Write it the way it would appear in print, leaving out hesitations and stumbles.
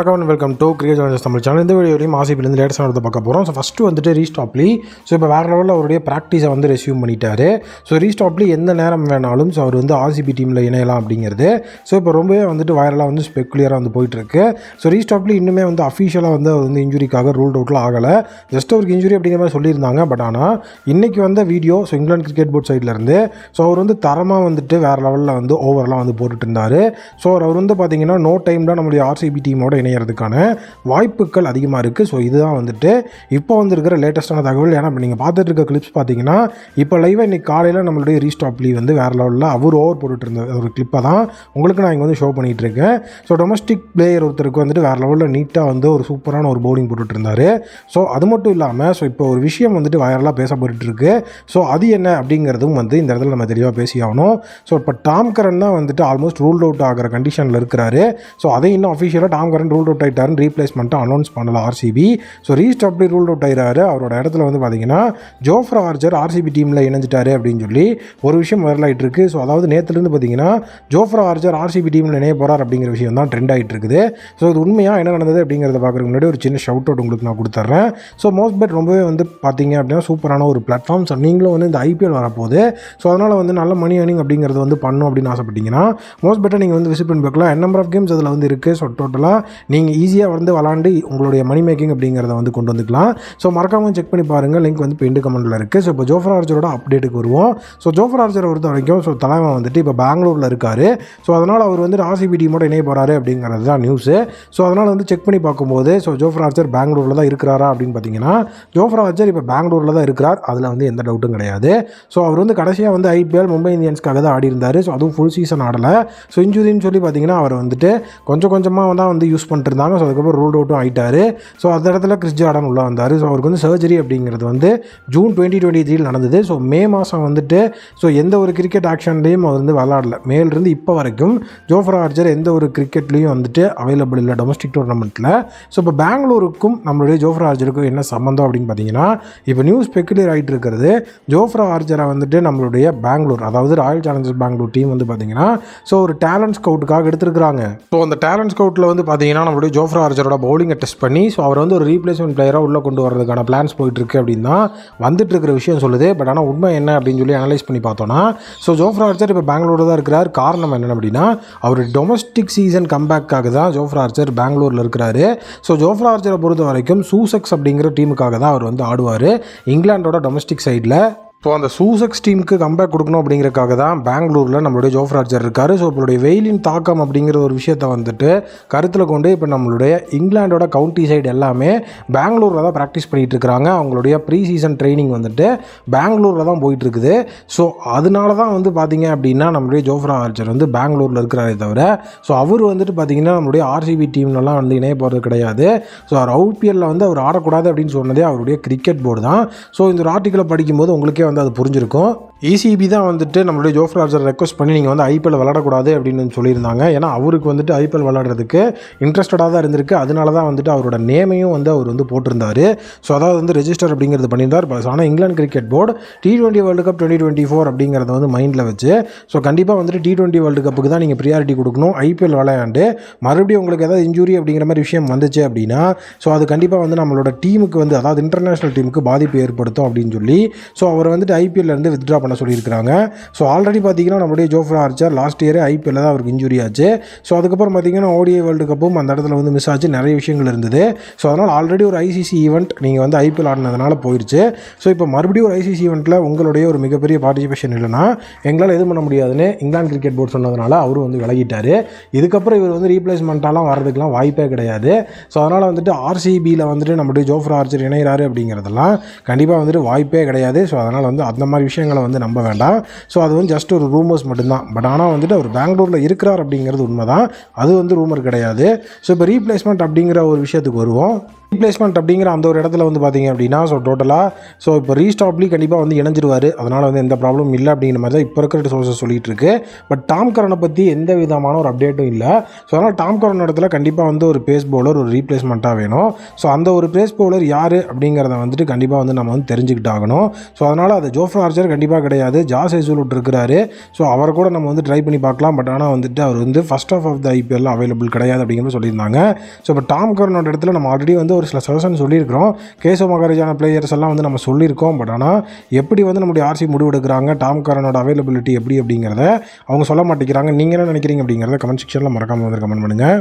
வணக்கம் and welcome to cricket channels Tamil channel. இந்த வீடியோலையும் ஆர்சிபிலேருந்து லேட்டஸ்டாக நடந்து பார்க்க போகிறோம். ஸோ ஃபஸ்ட்டு வந்துட்டு ரீஸ்டாப்லி. ஸோ இப்போ வேறு லெவலில் அவருடைய ப்ராக்டிஸை வந்து ரெஸ்யூம் பண்ணிட்டாரு. ஸோ ரீஸ்டாப்லி எந்த நேரம் வேணாலும் ஸோ அவர் வந்து ஆர்சிபி டீமில் இணையலாம் அப்படிங்கிறது ஸோ இப்போ ரொம்பவே வந்துட்டு வைரலாக வந்து ஸ்பெக்குலியராக வந்து போயிட்டுருக்கு. ஸோ ரீஸ்டாப்லி இன்னுமே வந்து அஃபிஷியலாக வந்து அவர் வந்து இன்ஜுரிக்காக ரூல்ட் அவுட்டில் ஆகலை. ஜஸ்ட் அவருக்கு இன்ஜுரி அப்படிங்கிற மாதிரி சொல்லியிருந்தாங்க. பட் ஆனால் இன்றைக்கி வந்த video so England cricket board சைட்லேருந்து ஸோ அவர் வந்து தரமாக வந்துட்டு வேறு லெவலில் வந்து ஓவர்லாம் வந்து போட்டுட்டு இருந்தார். ஸோ அவர் வந்து பார்த்திங்கன்னா நோ டைம் தான் நம்மளுடைய ஆர்சிபி டீமோட இணையறதுக்கான வாய்ப்புகள் அதிகமாக இருக்குது. ஸோ இதுதான் வந்துட்டு இப்போ வந்துருக்கிற லேட்டஸ்ட்டான தகவல். ஏன்னா இப்போ நீங்கள் பார்த்துட்டு இருக்க கிளிப்ஸ் பார்த்தீங்கன்னா இப்போ லைவாக இன்றைக்கி காலையில் நம்மளுடைய ரீஸ்டாப்லி வந்து வேறு லெவலில் அவர் ஓவர் போட்டுட்டு இருந்த ஒரு கிளிப்பை தான் உங்களுக்கு நான் இங்கே வந்து ஷோ பண்ணிகிட்டு இருக்கேன். ஸோ டொமஸ்டிக் பிளேயர் ஒருத்தருக்கு வந்துட்டு வேறு லெவலில் நீட்டாக வந்து ஒரு சூப்பரான ஒரு பவுலிங் போட்டுட்டு இருந்தார். ஸோ அது மட்டும் இல்லாமல் ஸோ இப்போ ஒரு விஷயம் வந்துட்டு வைரலாக பேசப்பட்டு இருக்கு. ஸோ அது என்ன அப்படிங்கிறதும் வந்து இந்த இடத்துல நம்ம தெளிவாக பேசி ஆகணும். ஸோ இப்போ டாம் கரன் தான் வந்துட்டு ஆல்மோஸ்ட் ரூல்ட் அவுட் ஆகிற கண்டிஷனில் இருக்கிறாரு. ஸோ அதை இன்னும் அஃபிஷியலாக டாம் கரன் ரூல்ட் அவுட் ஆகிட்டாருன்னு ரீப்ளேஸ்மெண்ட்டை அனௌன்ஸ் பண்ணல ஆர்சிபி. ஸோ ரீஸ்டாப்லி ரூல்ட் அவுட் ஆகிறாரு. அவரோட இடத்துல வந்து பார்த்தீங்கன்னா ஜோஃப்ரா ஆர்ச்சர் ஆர்சிபி டீமில் இணைஞ்சிட்டாரு அப்படின்னு சொல்லி ஒரு விஷயம் வைரல் ஆகிட்டு இருக்கு. ஸோ அதாவது நேற்றுலேருந்து பார்த்தீங்கன்னா ஜோஃப்ரா ஆர்ச்சர் ஆர்சிபி டீமில் இணைய போகிறார் அப்படிங்கிற விஷயம் தான் ட்ரெண்ட் ஆகிட்டு இருக்குது. ஸோ இது உண்மையாக என்ன நடந்தது அப்படிங்கிறத பார்க்குறதுக்கு முன்னாடி ஒரு சின்ன ஷவுட் அவுட் உங்களுக்கு நான் கொடுத்துட்றேன். ஸோ மோஸ்ட் பெட் ரொம்பவே வந்து பார்த்தீங்க அப்படின்னா சூப்பரான ஒரு பிளாட்ஃபார்ம். ஸோ நீங்களும் வந்து இந்த ஐபிஎல் வரப்போகுது. ஸோ அதனால் வந்து நல்ல மணி ஏர்னிங் அப்படிங்கிறது வந்து பண்ணும் அப்படின்னு ஆசைப்பட்டீங்கன்னா மோஸ்ட் பெட்டாக நீங்கள் வந்து விசிட் பண்ணி பார்க்கலாம். நம்பர் ஆஃப் கேம்ஸ் அதில் வந்து இருக்குது. ஸோ டோட்டலாக நீங்கள் ஈஸியாக வந்து விளாண்டு உங்களுடைய மணி மேக்கிங் அப்படிங்கிறத வந்து கொண்டு வந்துக்கலாம். ஸோ மறக்காமல் செக் பண்ணி பாருங்கள். லிங்க் வந்து பின் கமெண்ட்டில் இருக்குது. ஸோ இப்போ ஜோஃப்ரா ஆர்ச்சரோட அப்டேட்டுக்கு வருவோம். ஸோ ஜோஃப்ரா ஆர்ச்சரை பொறுத்த வரைக்கும் ஸோ தலைமை வந்துட்டு இப்போ பெங்களூரில் இருக்கார். ஸோ அதனால் அவர் வந்து ஆர்சிபி டீமோட இணைய போகிறாரு அப்படிங்கிறது தான் நியூஸு. ஸோ அதனால் வந்து செக் பண்ணி பார்க்கும்போது ஸோ ஜோஃப்ரா ஆர்ச்சர் பெங்களூரில் தான் இருக்கிறாரா அப்படின்னு பார்த்தீங்கன்னா ஜோஃப்ரா ஆர்ச்சர் இப்போ பெங்களூரில் தான் இருக்கிறார். அதில் வந்து எந்த டவுட்டும் கிடையாது. ஸோ அவர் வந்து கடைசியாக வந்து ஐபிஎல் மும்பை இந்தியன்ஸ்க்காக தான் ஆடி இருந்தார். ஸோ அதுவும் ஃபுல் சீசன் ஆடலை. ஸோ இன்ஜுரின்னு சொல்லி பார்த்தீங்கன்னா அவர் வந்துட்டு கொஞ்சமாக தான் வந்து யூஸ் பண்ணிட்டு இருந்தாங்க. ஸோ அதுக்கப்புறம் ரூல்ட் அவுட்டும் ஆகிட்டார். ஸோ அந்த இடத்துல கிறிஸ் ஜார்டன் உள்ளே வந்தார். ஸோ அவருக்கு வந்து சர்ஜரி அப்படிங்கிறது வந்து ஜூன் 2023 நடந்தது. ஸோ மே மாதம் வந்துட்டு ஸோ எந்த ஒரு கிரிக்கெட் ஆக்ஷன்லேயும் அவர் வந்து விளாடல. மேலிருந்து இப்போ வரைக்கும் ஜோஃப்ரா ஆர்ச்சர் எந்த ஒரு கிரிக்கெட்லேயும் வந்துட்டு அவைலபிள் இல்லை டொமஸ்டிக் டூர்னமெண்ட்டில். ஸோ இப்போ பெங்களூருக்கும் நம்மளுடைய ஜோஃப்ரா ஆர்ச்சருக்கும் என்ன சம்மந்தம் அப்படின்னு பார்த்தீங்கன்னா இப்போ நியூஸ் ஸ்பெக்குலேட் ஆகிட்டு இருக்கிறது ஜோஃப்ரா ஆர்ச்சரை வந்துட்டு நம்மளுடைய பெங்களூர் அதாவது ராயல் சேலஞ்சர்ஸ் பெங்களூர் டீம் வந்து பார்த்தீங்கன்னா ஸோ ஒரு டேலண்ட் ஸ்கவுட்டுக்காக எடுத்துருக்காங்க. ஸோ அந்த டேலண்ட் ஸ்கவுட்டில் வந்து பார்த்தீங்கன்னா நம்மளுடைய ஜோஃப்ரா ஆர்ச்சரோட பவுலிங்கை டெஸ்ட் பண்ணி ஸோ அவர் வந்து ஒரு ரீப்ளேஸ்மெண்ட் பிளேயராக உள்ளே கொண்டு வரதுக்கான பிளான்ஸ் போயிட்டுருக்கு அப்படின்னு தான் வந்துட்டு இருக்கிற விஷயம் சொல்லுது. பட் ஆனால் உண்மை என்ன அப்படின்னு சொல்லி அனலைஸ் பண்ணி பார்த்தோன்னா ஸோ ஜோஃப்ரா ஆர்ச்சர் இப்போ பெங்களூரில் தான் இருக்கிறார். காரணம் என்ன அப்படின்னா அவர் டொமஸ்டிக் சீசன் கம்பேக்காக தான் ஜோஃப்ரா ஆர்ச்சர் பெங்களூரில் இருக்கிறாரு. ஸோ ஜோஃப்ரா ஆர்ச்சரை பொறுத்த வரைக்கும் சூசெக்ஸ் அப்படிங்கிற டீமுக்காக தான் அவர் வந்து ஆடுவார் இங்கிலாண்டோட டொமஸ்டிக் சைடில். ஸோ அந்த சூசெக்ஸ் டீமுக்கு கம்பேக் கொடுக்கணும் அப்படிங்கிறதுக்காக தான் பெங்களூரில் நம்மளுடைய ஜோஃப்ரா ஆர்ச்சர் இருக்கார். ஸோ நம்மளுடைய வெயிலின் தாக்கம் அப்படிங்கிற ஒரு விஷயத்தை வந்துட்டு கருத்தில் கொண்டு இப்போ நம்மளுடைய இங்கிலாண்டோட கவுண்டி சைடு எல்லாமே பெங்களூரில் தான் ப்ராக்டிஸ் பண்ணிகிட்டு இருக்கிறாங்க. அவங்களுடைய ப்ரீ சீசன் ட்ரைனிங் வந்துட்டு பெங்களூரில் தான் போயிட்டுருக்குது. ஸோ அதனால தான் வந்து பார்த்திங்க அப்படின்னா நம்மளுடைய ஜோஃப்ரா ஆர்ச்சர் வந்து பெங்களூரில் இருக்கிறாரே தவிர ஸோ அவர் வந்துட்டு பார்த்திங்கன்னா நம்மளுடைய ஆர்சிபி டீம்லாம் வந்து இணைய போகிறது கிடையாது. ஸோ அவர் ஐபிஎல்லில் வந்து அவர் ஆடக்கூடாது அப்படின்னு சொன்னதே அவருடைய கிரிக்கெட் போர்டு தான். ஸோ இந்த ஒரு ஆர்டிக்கலை படிக்கும்போது உங்களுக்கே வந்து அது புரிஞ்சிருக்கும். இசிபி தான் வந்துட்டு நம்மளுடைய ஜோஃப்ரா ஆர்ச்சர் ரெக்வஸ்ட் பண்ணி நீங்கள் வந்து ஐபிஎல் விளாடக்கூடாது அப்படின்னு சொல்லியிருந்தாங்க. ஏன்னா அவருக்கு வந்துட்டு ஐபிஎல் விளாடுறதுக்கு இன்ட்ரெஸ்டடாக தான் இருந்திருக்கு. அதனால தான் வந்துட்டு அவரோட நேமையும் வந்து அவர் வந்து போட்டிருந்தார். ஸோ அதாவது வந்து ரெஜிஸ்டர் அப்படிங்கிறது பண்ணியிருந்தார். பட் ஆனால் England cricket board T20 world cup 2024 அப்படிங்கிறத வந்து மைண்டில் வச்சு ஸோ கண்டிப்பாக வந்துட்டு T20 வேர்ல்டு கப்புக்கு தான் நீங்கள் ப்ரியாரிட்டி கொடுக்கணும். ஐபிஎல் விளையாண்டு மறுபடியும் உங்களுக்கு ஏதாவது இன்ஜுரி அப்படிங்கிற மாதிரி விஷயம் வந்துச்சு அப்படின்னா ஸோ அது கண்டிப்பாக வந்து நம்மளோட டீமுக்கு வந்து அதாவது இன்டர்நேஷனல் டீமுக்கு பாதிப்பு ஏற்படுத்தும் அப்படின்னு சொல்லி ஸோ அவர் வந்துட்டு ஐபிஎல்லேருந்து வித்ட்ரா பண்ண சொல்லியிருக்கிறாங்க. ஸோ ஆல்ரெடி பார்த்தீங்கன்னா நம்மளுடைய ஜோஃப்ரா ஆர்ச்சர் லாஸ்ட் இயரே ஐபிஎல்ல தான் அவருக்கு இன்ஜுரி ஆச்சு. ஸோ அதுக்கப்புறம் பார்த்தீங்கன்னா ஓடிஐ வேர்ல்டு கப்பும் அந்த இடத்துல வந்து மிஸ் ஆச்சு. நிறைய விஷயங்கள் இருந்தது. ஸோ அதனால் ஆல்ரெடி ஒரு ஐசிசி ஈவெண்ட் நீங்கள் வந்து ஐபிஎல் ஆடினதுனால போயிடுச்சு. ஸோ இப்போ மறுபடியும் ஒரு ஐசிசி ஈவெண்ட்டில் உங்களுடைய ஒரு மிகப்பெரிய பார்ட்டிசிபேஷன் இல்லைனா எங்களால் எதுவும் பண்ண முடியாதுன்னு இங்கிலாந்து கிரிக்கெட் போர்டு சொன்னதுனால அவரும் வந்து விலகிட்டார். இதுக்கப்புறம் இவர் வந்து ரீப்ளேஸ்மெண்ட்டாலாம் வரதுக்கெலாம் வாய்ப்பே கிடையாது. ஸோ அதனால் வந்துட்டு ஆர்சிபியில் வந்துட்டு நம்மளுடைய ஜோஃப்ரா ஆர்ச்சர் இணைகிறாரு அப்படிங்கிறதெல்லாம் கண்டிப்பாக வந்துட்டு வாய்ப்பே கிடையாது. ஸோ அதனால் வந்து அந்த மாதிரி விஷயங்களை வந்து நம்ப வேண்டாம். ஸோ அது வந்து ஜஸ்ட் ஒரு ரூமர்ஸ் மட்டும்தான். பட் ஆனால் வந்துட்டு அவர் பெங்களூரில் இருக்கிறார் அப்படிங்கிறது உண்மை தான். அது வந்து ரூமர் கிடையாது. ஸோ இப்போ ரீப்ளேஸ்மெண்ட் அப்படிங்கிற ஒரு விஷயத்துக்கு வருவோம். ரீப்ளேஸ்மெண்ட் அப்படிங்கிற அந்த ஒரு இடத்துல வந்து பார்த்தீங்க அப்படின்னா டோட்டலாக இப்போ ரீஸ்டாப்லி கண்டிப்பாக வந்து இணைஞ்சிருவார். அதனால் வந்து எந்த ப்ராப்ளமும் இல்லை அப்படிங்கிற மாதிரி தான் இப்போ இருக்கிற சோர்ஸஸ் சொல்லிட்டு இருக்கு. பட் டாம் கரனை பற்றி எந்த விதமான ஒரு அப்டேட்டும் இல்லை. அதனால் டாம் கரன் இடத்துல கண்டிப்பாக வந்து ஒரு பேஸ் பவுலர் ஒரு ரீப்ளேஸ்மெண்ட்டாக வேணும். அந்த ஒரு பேஸ் பவுலர் யார் அப்படிங்கிறத வந்துட்டு கண்டிப்பாக வந்து நம்ம வந்து தெரிஞ்சுக்கிட்டாகணும். அதனால் அது ஜோஃப்ரா ஆர்ச்சர் கண்டிப்பாக கிடையாது. ஜாஸ் ஹேசல்வுட் இருக்கிறாரு. அவரை கூட நம்ம வந்து ட்ரை பண்ணி பார்க்கலாம். பட் ஆனால் வந்துட்டு அவர் வந்து first of the IPL available கிடையாது அப்படிங்கிற சொல்லியிருந்தாங்க. இப்போ டாம் கரனோட இடத்துல நம்ம ஆல்ரெடி வந்து ஒரு சில சஜஷன் சொல்லியிருக்கிறோம். கேசவ் மகாராஜான பிளேயர்ஸ் எல்லாம் வந்து நம்ம சொல்லியிருக்கோம். பட் ஆனால் எப்படி வந்து நம்முடைய ஆர்சி முடிவெடுக்கிறாங்க, டாம் கரனோட அவைலபிலிட்டி எப்படி அப்படிங்கிறத அவங்க சொல்ல மாட்டேங்கிறாங்க. நீங்கள் என்ன நினைக்கிறீங்க அப்படிங்கிறத கமெண்ட் செக்ஷனில் மறக்காமல் வந்து கமெண்ட் பண்ணுங்கள்.